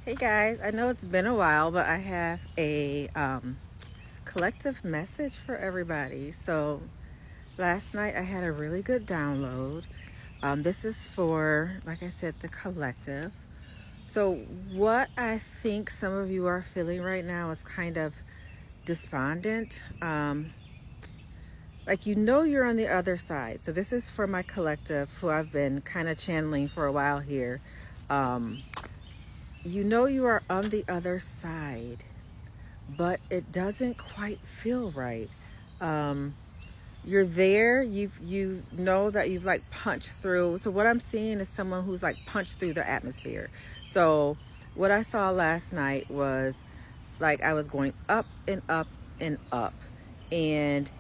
Hey guys, I know it's been a while, but I have a collective message for everybody. So last night I had a really good download. This is for, like I said, the collective. So, what I think some of you are feeling right now is kind of despondent. Like, you're on the other side. So, this is for my collective who I've been kind of channeling for a while here. Um, you are on the other side, but it doesn't quite feel right. Um, you're there. You know that you've like punched through. So what I'm seeing is someone who's like punched through the atmosphere. So what I saw last night was like I was going up and up and up, and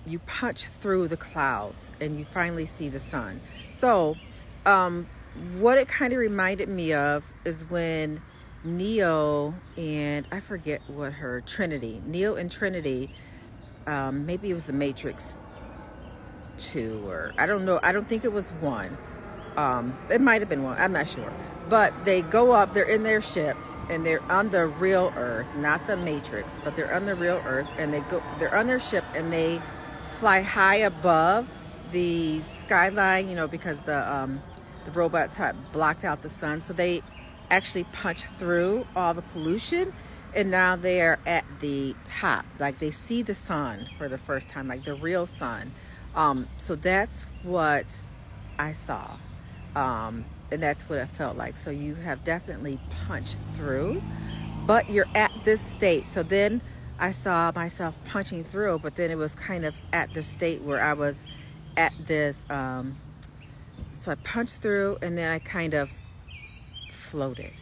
you punch through the clouds and you finally see the sun. So what it kind of reminded me of is when Neo and I forget what her Trinity, Neo and Trinity, maybe it was the Matrix 2 or I don't know. I don't think it was 1. It might have been 1. I'm not sure. But they go up. They're in their ship and they're on the real Earth, not the Matrix, but they're on the real Earth. And they're on their ship and they fly high above the skyline. Because the robots had blocked out the sun, so they actually punch through all the pollution. And now they are at the top, like they see the sun for the first time, like the real sun. So that's what I saw. And that's what it felt like. So you have definitely punched through, but you're at this state. So then I saw myself punching through, but then it was kind of at the state where I was at this. So I punched through and then I kind of floated.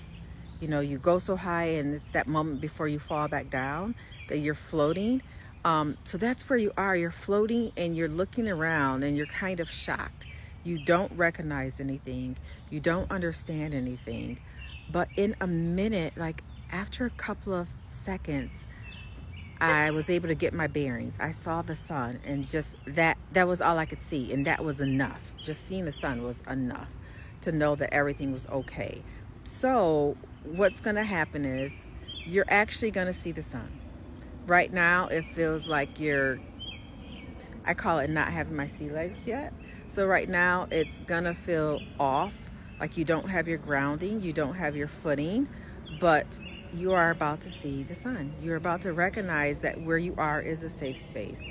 You go so high and it's that moment before you fall back down that you're floating. So that's where you are. You're floating and you're looking around and you're kind of shocked. You don't recognize anything. You don't understand anything. But in a minute, like after a couple of seconds, I was able to get my bearings. I saw the sun and just that was all I could see. And that was enough. Just seeing the sun was enough to know that everything was okay. So what's going to happen is you're actually going to see the sun. Right now, it feels like I call it not having my sea legs yet. So right now, it's going to feel off, like you don't have your grounding, you don't have your footing, but you are about to see the sun. You're about to recognize that where you are is a safe space.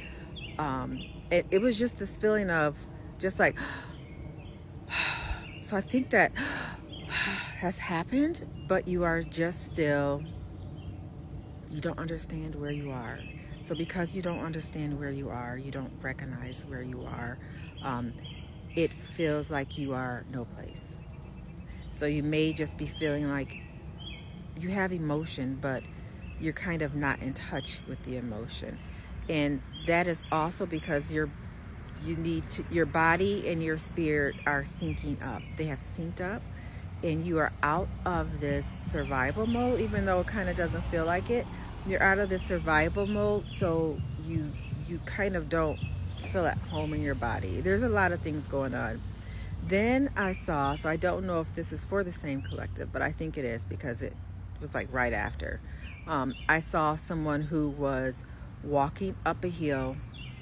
It was just this feeling of just like, so I think that has happened, but you are just still, you don't understand where you are. So because you don't understand where you are, you don't recognize where you are, it feels like you are no place. So you may just be feeling like you have emotion, but you're kind of not in touch with the emotion. And that is also because your body and your spirit are syncing up. They have synced up and you are out of this survival mode, even though it kind of doesn't feel like it. You're out of this survival mode, so you kind of don't feel at home in your body. There's a lot of things going on. Then so I don't know if this is for the same collective, but I think it is because it was like right after. I saw someone who was walking up a hill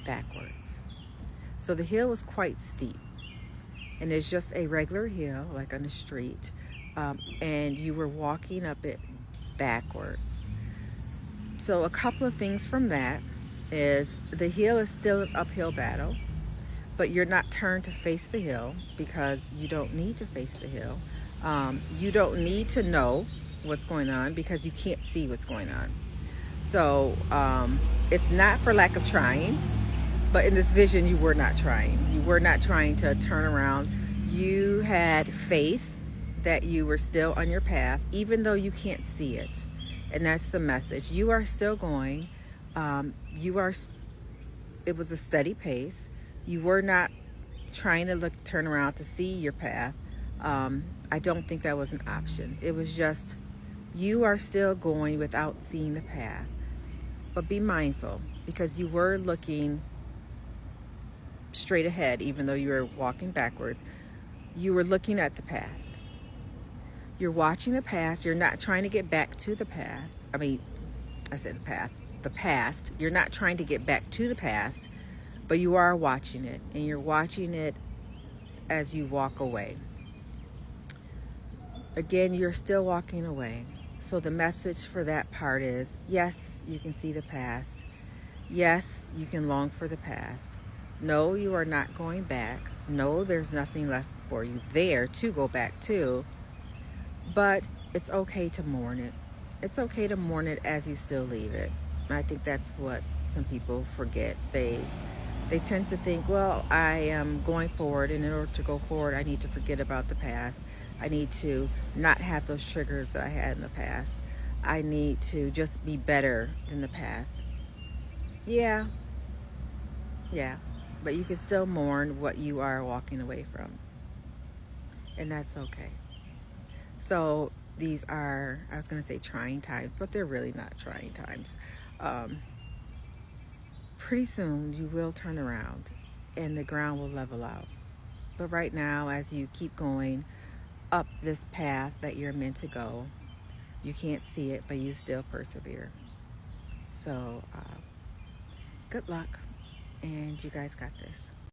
backwards. So the hill was quite steep. And it's just a regular hill, like on the street, and you were walking up it backwards. So a couple of things from that is the hill is still an uphill battle, but you're not turned to face the hill because you don't need to face the hill. You don't need to know what's going on because you can't see what's going on. So it's not for lack of trying. But in this vision, you were not trying. You were not trying to turn around. You had faith that you were still on your path, even though you can't see it. And that's the message. You are still going. It was a steady pace. You were not trying to turn around to see your path. I don't think that was an option. It was just, you are still going without seeing the path. But be mindful because you were looking straight ahead, even though you were walking backwards. You were looking at the past. You're watching the past. You're not trying to get back to the path. I mean, I said the past. You're not trying to get back to the past, but you are watching it, and you're watching it as you walk away. Again, you're still walking away. So the message for that part is, yes, you can see the past. Yes, you can long for the past. No, you are not going back. No, there's nothing left for you there to go back to. But it's okay to mourn it. It's okay to mourn it as you still leave it. And I think that's what some people forget. They tend to think, well, I am going forward, and in order to go forward, I need to forget about the past. I need to not have those triggers that I had in the past. I need to just be better than the past. Yeah, but you can still mourn what you are walking away from, and that's okay. So these are, I was going to say trying times, but they're really not trying times. Pretty soon you will turn around and the ground will level out. But right now, as you keep going up this path that you're meant to go, you can't see it, but you still persevere. So good luck, and you guys got this.